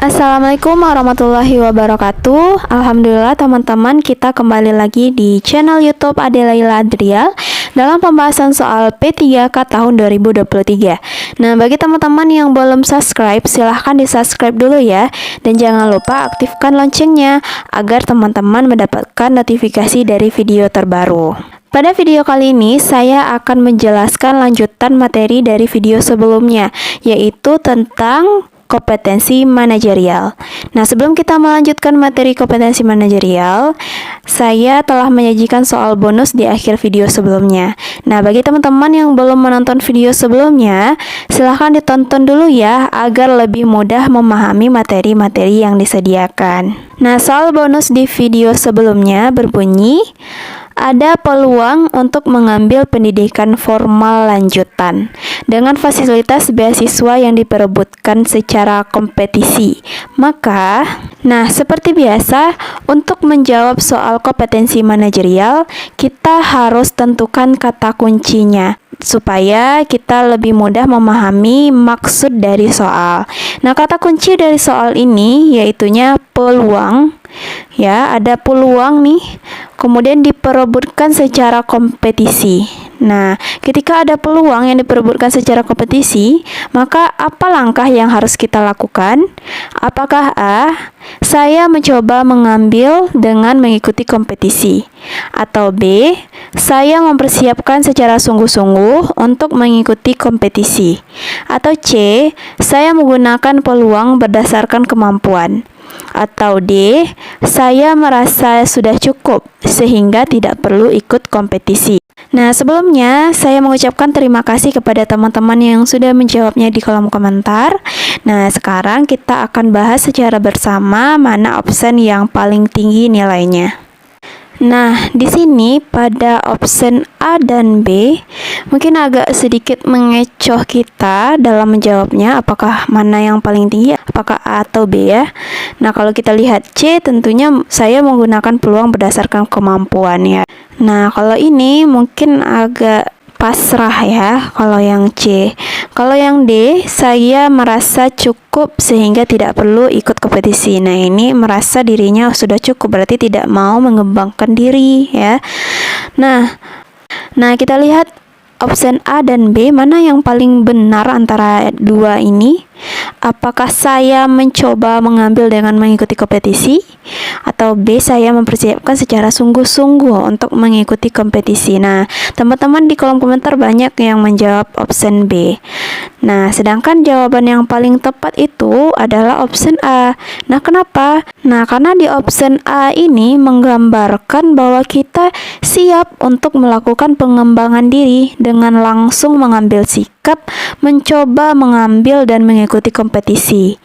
Assalamualaikum warahmatullahi wabarakatuh. Alhamdulillah teman-teman, kita kembali lagi di channel YouTube Ade Laila Adrial dalam pembahasan soal P3K tahun 2023. Nah, bagi teman-teman yang belum subscribe, silahkan di subscribe dulu ya. Dan jangan lupa aktifkan loncengnya agar teman-teman mendapatkan notifikasi dari video terbaru. Pada video kali ini, saya akan menjelaskan lanjutan materi dari video sebelumnya, yaitu tentang kompetensi manajerial. Nah, sebelum kita melanjutkan materi kompetensi manajerial, saya telah menyajikan soal bonus di akhir video sebelumnya. Nah, bagi teman-teman yang belum menonton video sebelumnya, silahkan ditonton dulu ya, agar lebih mudah memahami materi-materi yang disediakan. Nah, soal bonus di video sebelumnya berbunyi, ada peluang untuk mengambil pendidikan formal lanjutan dengan fasilitas beasiswa yang diperebutkan secara kompetisi. Maka, seperti biasa, untuk menjawab soal kompetensi manajerial, kita harus tentukan kata kuncinya supaya kita lebih mudah memahami maksud dari soal. Nah, kata kunci dari soal ini yaitunya peluang. Ya, ada peluang nih, kemudian diperebutkan secara kompetisi. Nah, ketika ada peluang yang diperebutkan secara kompetisi, maka apa langkah yang harus kita lakukan? Apakah A, saya mencoba mengambil dengan mengikuti kompetisi? Atau B, saya mempersiapkan secara sungguh-sungguh untuk mengikuti kompetisi? Atau C, saya menggunakan peluang berdasarkan kemampuan? Atau D, saya merasa sudah cukup sehingga tidak perlu ikut kompetisi. Nah, sebelumnya saya mengucapkan terima kasih kepada teman-teman yang sudah menjawabnya di kolom komentar. Nah, sekarang kita akan bahas secara bersama mana option yang paling tinggi nilainya. Nah, di sini pada option A dan B mungkin agak sedikit mengecoh kita dalam menjawabnya, apakah mana yang paling tinggi, apakah A atau B ya. Nah, kalau kita lihat C, tentunya saya menggunakan peluang berdasarkan kemampuan ya. Nah, kalau ini mungkin agak pasrah ya kalau yang C. Kalau yang D, saya merasa cukup sehingga tidak perlu ikut kompetisi. Nah, ini merasa dirinya sudah cukup, berarti tidak mau mengembangkan diri ya. Nah, kita lihat option A dan B, mana yang paling benar antara dua ini? Apakah saya mencoba mengambil dengan mengikuti kompetisi? Atau B, saya mempersiapkan secara sungguh-sungguh untuk mengikuti kompetisi? Nah, teman-teman di kolom komentar banyak yang menjawab option B. Nah, sedangkan jawaban yang paling tepat itu adalah option A. Nah, kenapa? Nah, karena di option A ini menggambarkan bahwa kita siap untuk melakukan pengembangan diri dengan langsung mengambil sikap, mencoba mengambil dan mengikuti kompetisi.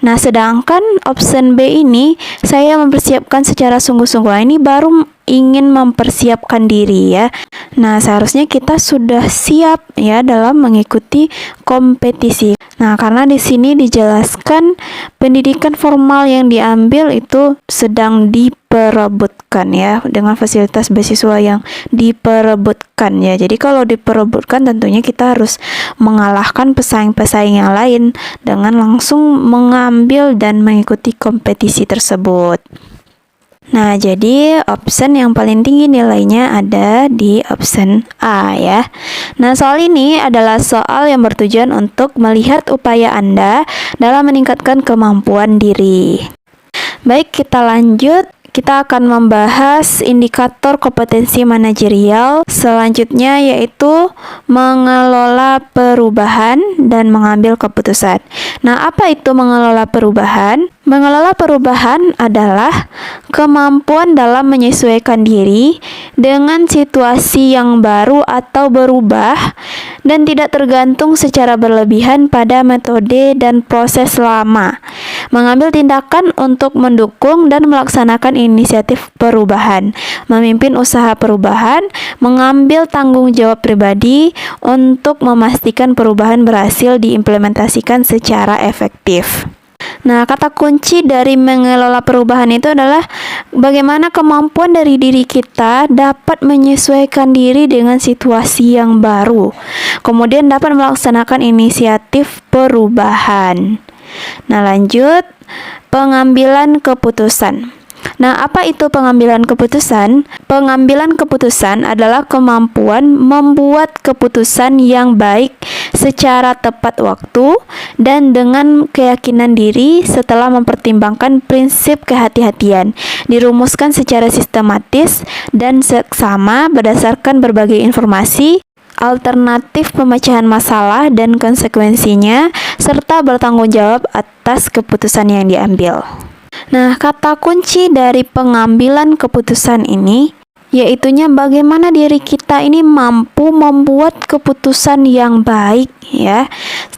Nah, sedangkan option B ini, saya mempersiapkan secara sungguh-sungguh. Ini baru ingin mempersiapkan diri ya. Nah, seharusnya kita sudah siap ya dalam mengikuti kompetisi. Nah, karena di sini dijelaskan pendidikan formal yang diambil itu sedang diperebutkan ya, dengan fasilitas beasiswa yang diperebutkan ya. Jadi kalau diperebutkan tentunya kita harus mengalahkan pesaing-pesaing yang lain dengan langsung mengambil dan mengikuti kompetisi tersebut. Nah, jadi option yang paling tinggi nilainya ada di option A ya. Nah, soal ini adalah soal yang bertujuan untuk melihat upaya Anda dalam meningkatkan kemampuan diri. Baik, kita lanjut. Kita akan membahas indikator kompetensi manajerial selanjutnya, yaitu mengelola perubahan dan mengambil keputusan. Nah, apa itu mengelola perubahan? Mengelola perubahan adalah kemampuan dalam menyesuaikan diri dengan situasi yang baru atau berubah dan tidak tergantung secara berlebihan pada metode dan proses lama. Mengambil tindakan untuk mendukung dan melaksanakan inisiatif perubahan, memimpin usaha perubahan, mengambil tanggung jawab pribadi untuk memastikan perubahan berhasil diimplementasikan secara efektif. Nah, kata kunci dari mengelola perubahan itu adalah bagaimana kemampuan dari diri kita dapat menyesuaikan diri dengan situasi yang baru, kemudian dapat melaksanakan inisiatif perubahan. Nah, lanjut pengambilan keputusan. Nah, apa itu pengambilan keputusan? Pengambilan keputusan adalah kemampuan membuat keputusan yang baik secara tepat waktu dan dengan keyakinan diri setelah mempertimbangkan prinsip kehati-hatian, dirumuskan secara sistematis dan seksama berdasarkan berbagai informasi, alternatif pemecahan masalah dan konsekuensinya, serta bertanggung jawab atas keputusan yang diambil. Nah, kata kunci dari pengambilan keputusan ini yaitunya bagaimana diri kita ini mampu membuat keputusan yang baik ya,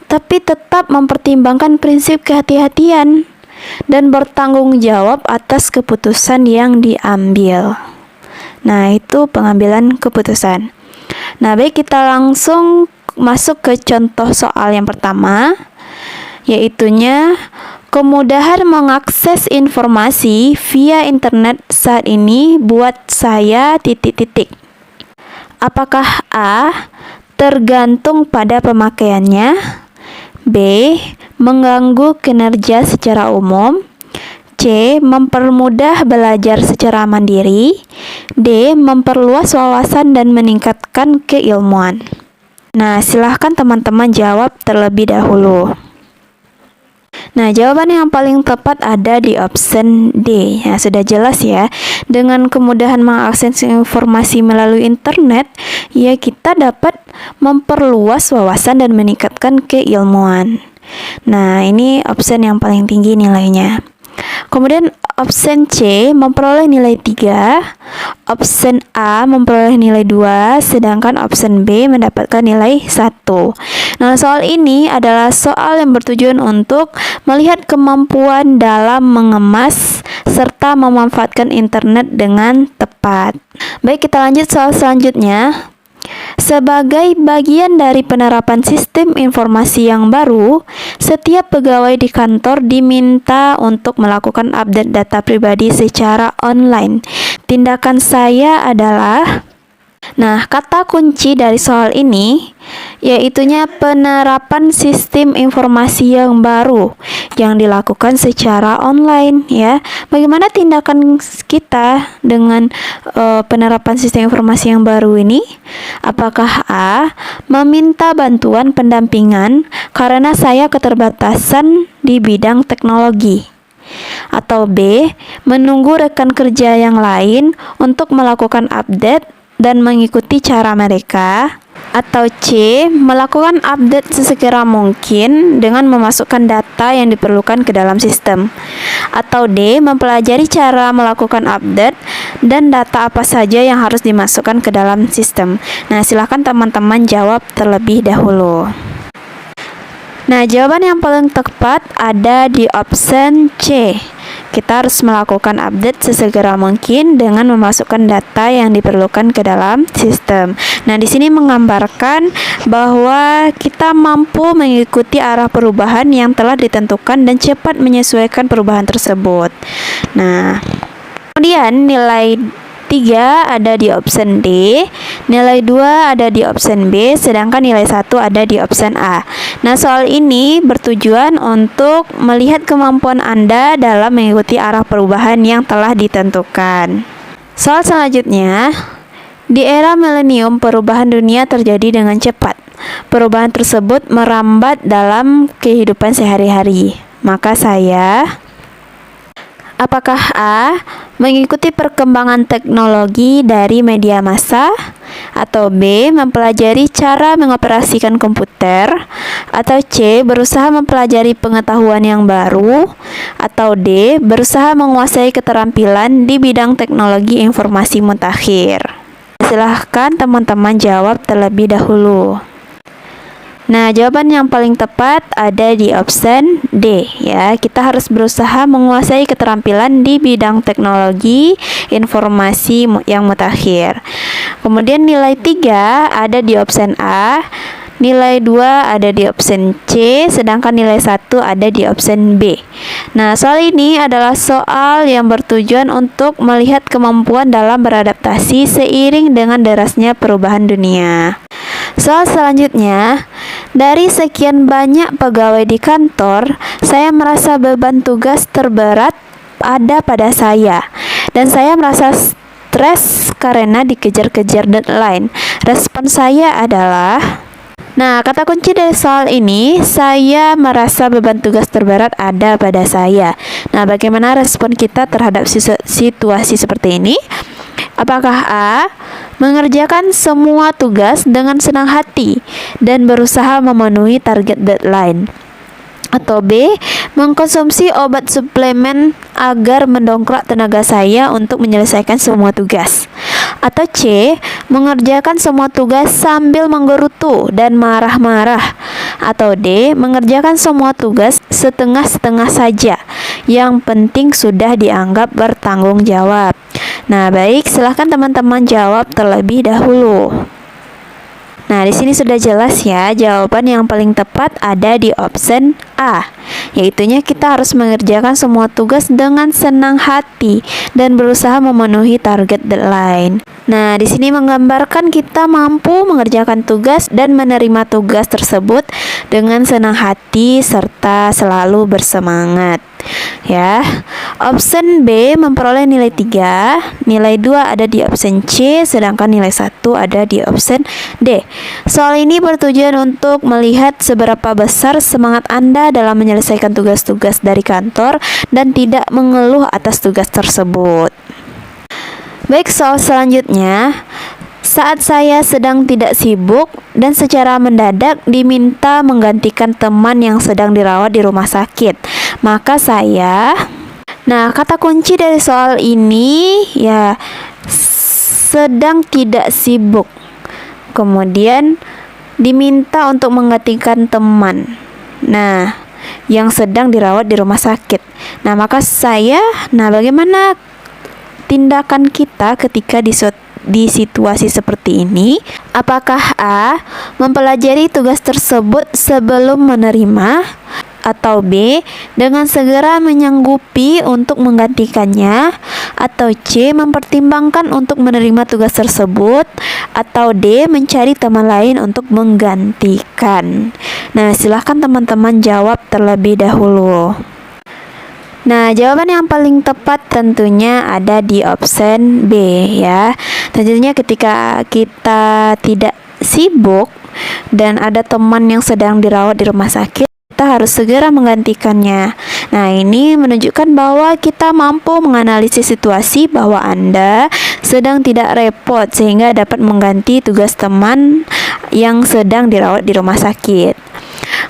tapi tetap mempertimbangkan prinsip kehati-hatian dan bertanggung jawab atas keputusan yang diambil. Nah, itu pengambilan keputusan. Nah, baik, kita langsung masuk ke contoh soal yang pertama, yaitunya kemudahan mengakses informasi via internet saat ini buat saya ... Apakah A. tergantung pada pemakaiannya, B. mengganggu kinerja secara umum, C. mempermudah belajar secara mandiri, D. memperluas wawasan dan meningkatkan keilmuan. Nah, silahkan teman-teman jawab terlebih dahulu. Nah, jawaban yang paling tepat ada di option D. Ya, sudah jelas ya. Dengan kemudahan mengakses informasi melalui internet, ya kita dapat memperluas wawasan dan meningkatkan keilmuan. Nah, ini option yang paling tinggi nilainya. Kemudian option C memperoleh nilai 3, option A memperoleh nilai 2, sedangkan option B mendapatkan nilai 1. Nah, soal ini adalah soal yang bertujuan untuk melihat kemampuan dalam mengemas serta memanfaatkan internet dengan tepat. Baik, kita lanjut soal selanjutnya. Sebagai bagian dari penerapan sistem informasi yang baru, setiap pegawai di kantor diminta untuk melakukan update data pribadi secara online. Tindakan saya adalah... Nah, kata kunci dari soal ini yaitunya penerapan sistem informasi yang baru yang dilakukan secara online ya. Bagaimana tindakan kita dengan penerapan sistem informasi yang baru ini? Apakah A. meminta bantuan pendampingan karena saya keterbatasan di bidang teknologi? Atau B. menunggu rekan kerja yang lain untuk melakukan update dan mengikuti cara mereka? Atau C. melakukan update sesegera mungkin dengan memasukkan data yang diperlukan ke dalam sistem? Atau D. mempelajari cara melakukan update dan data apa saja yang harus dimasukkan ke dalam sistem? Nah, silakan teman-teman jawab terlebih dahulu. Nah, jawaban yang paling tepat ada di option C. Kita harus melakukan update sesegera mungkin dengan memasukkan data yang diperlukan ke dalam sistem. Nah, di sini menggambarkan bahwa kita mampu mengikuti arah perubahan yang telah ditentukan dan cepat menyesuaikan perubahan tersebut. Nah, kemudian nilai 3 ada di option D, nilai 2 ada di option B, sedangkan nilai 1 ada di option A. Nah, soal ini bertujuan untuk melihat kemampuan Anda dalam mengikuti arah perubahan yang telah ditentukan. Soal selanjutnya, di era milenium perubahan dunia terjadi dengan cepat. Perubahan tersebut merambat dalam kehidupan sehari-hari. Maka apakah A. mengikuti perkembangan teknologi dari media massa, atau B. mempelajari cara mengoperasikan komputer, atau C. berusaha mempelajari pengetahuan yang baru, atau D. berusaha menguasai keterampilan di bidang teknologi informasi mutakhir? Silahkan teman-teman jawab terlebih dahulu. Nah, jawaban yang paling tepat ada di option D ya. Kita harus berusaha menguasai keterampilan di bidang teknologi informasi yang mutakhir. Kemudian nilai 3 ada di option A, nilai 2 ada di option C, sedangkan nilai 1 ada di option B. Nah, soal ini adalah soal yang bertujuan untuk melihat kemampuan dalam beradaptasi seiring dengan derasnya perubahan dunia. Soal selanjutnya, Dari sekian banyak pegawai di kantor, saya merasa beban tugas terberat ada pada saya, dan saya merasa stres karena dikejar-kejar deadline. Respon saya adalah, nah, kata kunci dari soal ini, saya merasa beban tugas terberat ada pada saya. Nah, bagaimana respon kita terhadap situasi seperti ini? Apakah A. mengerjakan semua tugas dengan senang hati dan berusaha memenuhi target deadline? Atau B. mengkonsumsi obat suplemen agar mendongkrak tenaga saya untuk menyelesaikan semua tugas? Atau C. mengerjakan semua tugas sambil menggerutu dan marah-marah? Atau D. mengerjakan semua tugas setengah-setengah saja, yang penting sudah dianggap bertanggung jawab? Nah, baik, silahkan teman-teman jawab terlebih dahulu. Nah, di sini sudah jelas ya, jawaban yang paling tepat ada di option A, yaitunya kita harus mengerjakan semua tugas dengan senang hati dan berusaha memenuhi target deadline. Nah, di sini menggambarkan kita mampu mengerjakan tugas dan menerima tugas tersebut dengan senang hati serta selalu bersemangat. Ya. Option B memperoleh nilai 3, nilai 2 ada di option C, sedangkan nilai 1 ada di option D. Soal ini bertujuan untuk melihat seberapa besar semangat Anda dalam menyelesaikan tugas-tugas dari kantor dan tidak mengeluh atas tugas tersebut. Baik, soal selanjutnya. Saat saya sedang tidak sibuk dan secara mendadak diminta menggantikan teman yang sedang dirawat di rumah sakit, maka saya... Nah, kata kunci dari soal ini ya sedang tidak sibuk. Kemudian diminta untuk menggantikan teman. Nah, yang sedang dirawat di rumah sakit. Nah, maka bagaimana tindakan kita ketika di situasi seperti ini? Apakah A. mempelajari tugas tersebut sebelum menerima? Atau B. dengan segera menyanggupi untuk menggantikannya? Atau C. mempertimbangkan untuk menerima tugas tersebut? Atau D. mencari teman lain untuk menggantikan? Nah, silahkan teman-teman jawab terlebih dahulu. Nah, jawaban yang paling tepat tentunya ada di option B ya. Tentunya ketika kita tidak sibuk dan ada teman yang sedang dirawat di rumah sakit, kita harus segera menggantikannya. Nah, ini menunjukkan bahwa kita mampu menganalisis situasi bahwa Anda sedang tidak repot sehingga dapat mengganti tugas teman yang sedang dirawat di rumah sakit.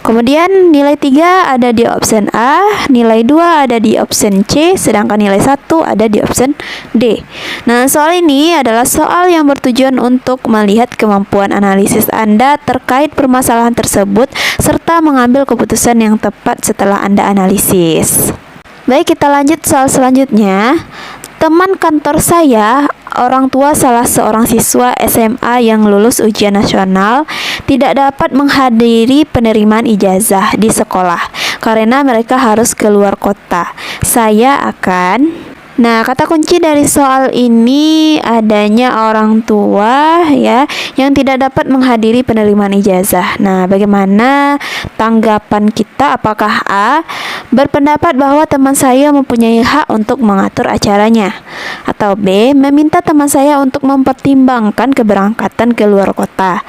Kemudian nilai 3 ada di option A, nilai 2 ada di option C, sedangkan nilai 1 ada di option D. Nah, soal ini adalah soal yang bertujuan untuk melihat kemampuan analisis Anda terkait permasalahan tersebut serta mengambil keputusan yang tepat setelah Anda analisis. Baik, kita lanjut soal selanjutnya. Teman kantor saya, orang tua salah seorang siswa SMA yang lulus ujian nasional, tidak dapat menghadiri penerimaan ijazah di sekolah karena mereka harus keluar kota. Nah, kata kunci dari soal ini adanya orang tua ya yang tidak dapat menghadiri penerimaan ijazah. Nah, bagaimana tanggapan kita? Apakah A. berpendapat bahwa teman saya mempunyai hak untuk mengatur acaranya? Atau B. meminta teman saya untuk mempertimbangkan keberangkatan ke luar kota?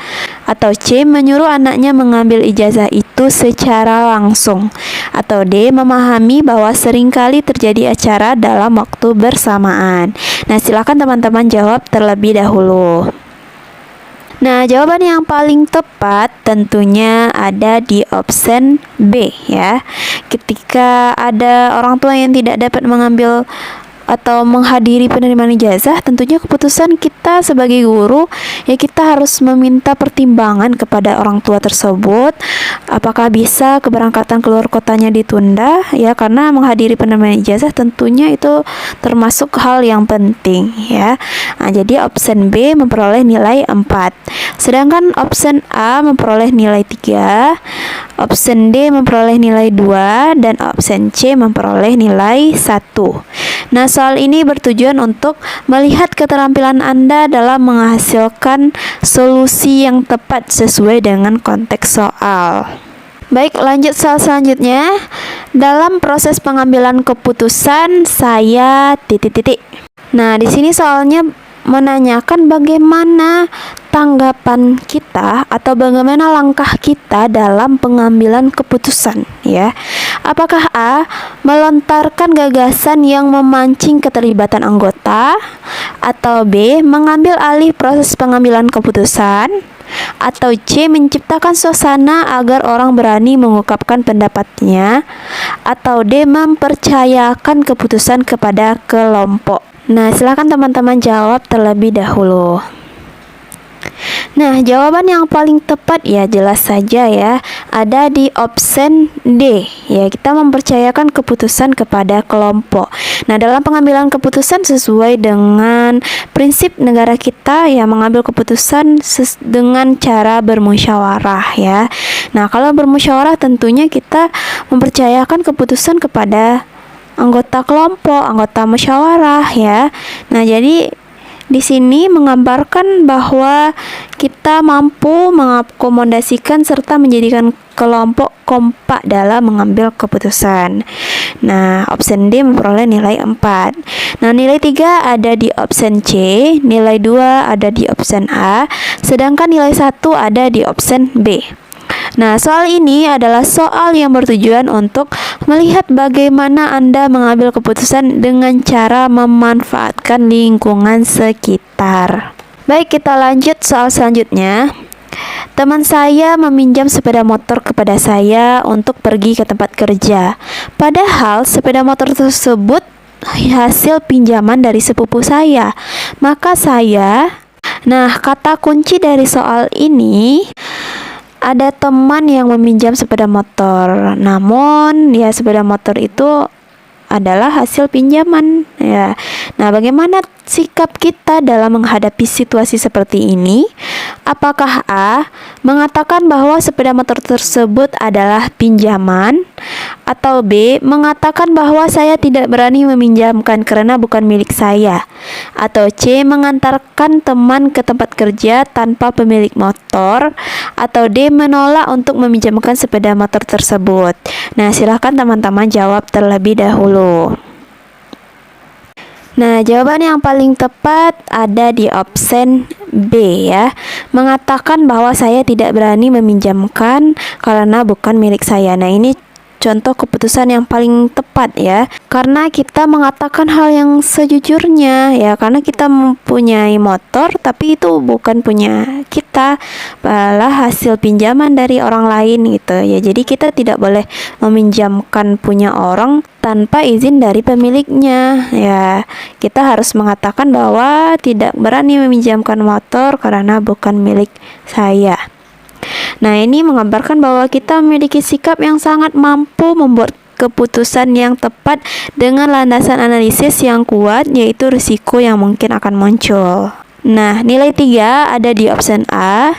Atau C. menyuruh anaknya mengambil ijazah itu secara langsung? Atau D. memahami bahwa seringkali terjadi acara dalam waktu bersamaan? Nah, silakan teman-teman jawab terlebih dahulu. Nah, jawaban yang paling tepat tentunya ada di option B ya. Ketika ada orang tua yang tidak dapat mengambil atau menghadiri penerimaan ijazah, tentunya keputusan kita sebagai guru ya kita harus meminta pertimbangan kepada orang tua tersebut apakah bisa keberangkatan keluar kotanya ditunda ya, karena menghadiri penerimaan ijazah tentunya itu termasuk hal yang penting ya. Nah, jadi option B memperoleh nilai 4, sedangkan option A memperoleh nilai 3, option D memperoleh nilai 2, dan option C memperoleh nilai 1. Nah, soal ini bertujuan untuk melihat keterampilan Anda dalam menghasilkan solusi yang tepat sesuai dengan konteks soal. Baik, lanjut soal selanjutnya. Dalam proses pengambilan keputusan saya titik-titik. Nah, di sini soalnya menanyakan bagaimana tanggapan kita atau bagaimana langkah kita dalam pengambilan keputusan, ya. Apakah A. melontarkan gagasan yang memancing keterlibatan anggota, atau B. mengambil alih proses pengambilan keputusan, atau C. menciptakan suasana agar orang berani mengungkapkan pendapatnya, atau D. mempercayakan keputusan kepada kelompok. Nah, silakan teman-teman jawab terlebih dahulu. Nah, jawaban yang paling tepat ya jelas saja ya, ada di option D. Ya, kita mempercayakan keputusan kepada kelompok. Nah, dalam pengambilan keputusan sesuai dengan prinsip negara kita ya, mengambil keputusan dengan cara bermusyawarah ya. Nah, kalau bermusyawarah tentunya kita mempercayakan keputusan kepada anggota kelompok, anggota musyawarah ya. Nah, jadi di sini menggambarkan bahwa kita mampu mengakomodasikan serta menjadikan kelompok kompak dalam mengambil keputusan. Nah, option D memperoleh nilai 4. Nah, nilai 3 ada di option C, nilai 2 ada di option A, sedangkan nilai 1 ada di option B. Nah, soal ini adalah soal yang bertujuan untuk melihat bagaimana Anda mengambil keputusan dengan cara memanfaatkan lingkungan sekitar. Baik, kita lanjut soal selanjutnya. Teman saya meminjam sepeda motor kepada saya untuk pergi ke tempat kerja. Padahal sepeda motor tersebut hasil pinjaman dari sepupu saya. Nah, kata kunci dari soal ini, ada teman yang meminjam sepeda motor, namun ya sepeda motor itu adalah hasil pinjaman ya. Nah, bagaimana sikap kita dalam menghadapi situasi seperti ini? Apakah A. mengatakan bahwa sepeda motor tersebut adalah pinjaman, atau B. mengatakan bahwa saya tidak berani meminjamkan karena bukan milik saya, atau C. mengantarkan teman ke tempat kerja tanpa pemilik motor, atau D. menolak untuk meminjamkan sepeda motor tersebut. Nah, silahkan teman-teman jawab terlebih dahulu. Nah, jawaban yang paling tepat ada di option B ya. Mengatakan bahwa saya tidak berani meminjamkan karena bukan milik saya. Nah, ini contoh keputusan yang paling tepat ya, karena kita mengatakan hal yang sejujurnya ya, karena kita mempunyai motor tapi itu bukan punya kita, malah hasil pinjaman dari orang lain gitu ya. Jadi kita tidak boleh meminjamkan punya orang tanpa izin dari pemiliknya ya. Kita harus mengatakan bahwa tidak berani meminjamkan motor karena bukan milik saya. Nah, ini menggambarkan bahwa kita memiliki sikap yang sangat mampu membuat keputusan yang tepat dengan landasan analisis yang kuat, yaitu risiko yang mungkin akan muncul. Nah, nilai 3 ada di option A,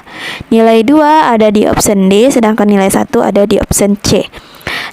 nilai 2 ada di option D, sedangkan nilai 1 ada di option C.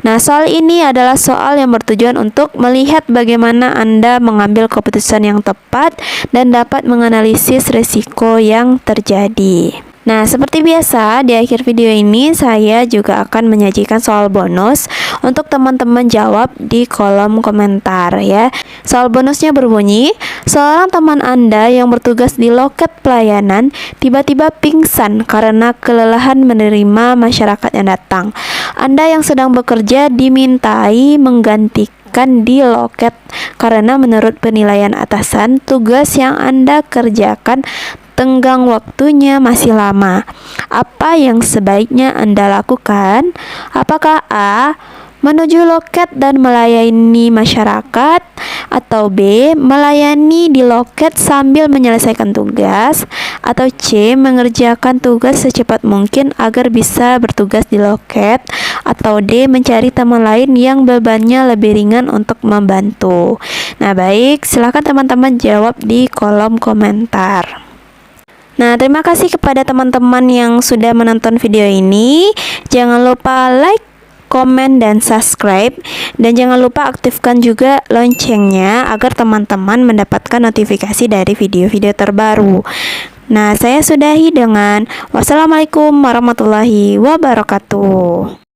Nah, soal ini adalah soal yang bertujuan untuk melihat bagaimana Anda mengambil keputusan yang tepat dan dapat menganalisis risiko yang terjadi. Nah, seperti biasa, di akhir video ini saya juga akan menyajikan soal bonus untuk teman-teman jawab di kolom komentar ya. Soal bonusnya berbunyi, seorang teman Anda yang bertugas di loket pelayanan tiba-tiba pingsan karena kelelahan menerima masyarakat yang datang. Anda yang sedang bekerja dimintai menggantikan di loket karena menurut penilaian atasan, tugas yang Anda kerjakan tenggang waktunya masih lama. Apa yang sebaiknya Anda lakukan? Apakah A. menuju loket dan melayani masyarakat, atau B. melayani di loket sambil menyelesaikan tugas, atau C. mengerjakan tugas secepat mungkin agar bisa bertugas di loket, atau D. mencari teman lain yang bebannya lebih ringan untuk membantu. Nah, baik, silakan teman-teman jawab di kolom komentar. Nah, terima kasih kepada teman-teman yang sudah menonton video ini. Jangan lupa like, komen, dan subscribe. Dan jangan lupa aktifkan juga loncengnya agar teman-teman mendapatkan notifikasi dari video-video terbaru. Nah, saya sudahi dengan wassalamualaikum warahmatullahi wabarakatuh.